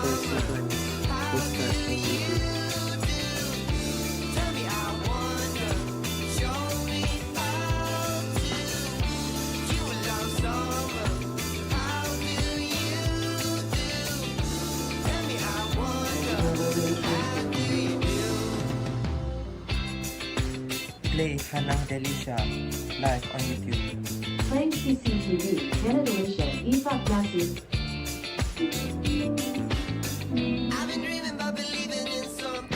second poster in YouTube. Play Hannah Delisha live on YouTube. Playing CCTV, Hannah Malaysia, Isak Nasib. I've been dreaming about believing in something.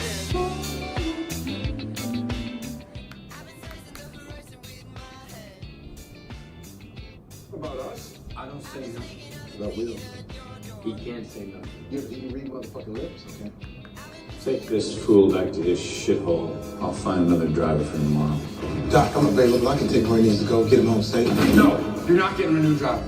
I've been searching the direction with my head. About us? I don't say nothing. About Will. He can't say nothing. You can read motherfucking lips, okay? Take this fool back to his shithole. I'll find another driver for tomorrow. Doc, I'm available. I can take where he needs to go, get him home safe. No, you're not getting a new driver.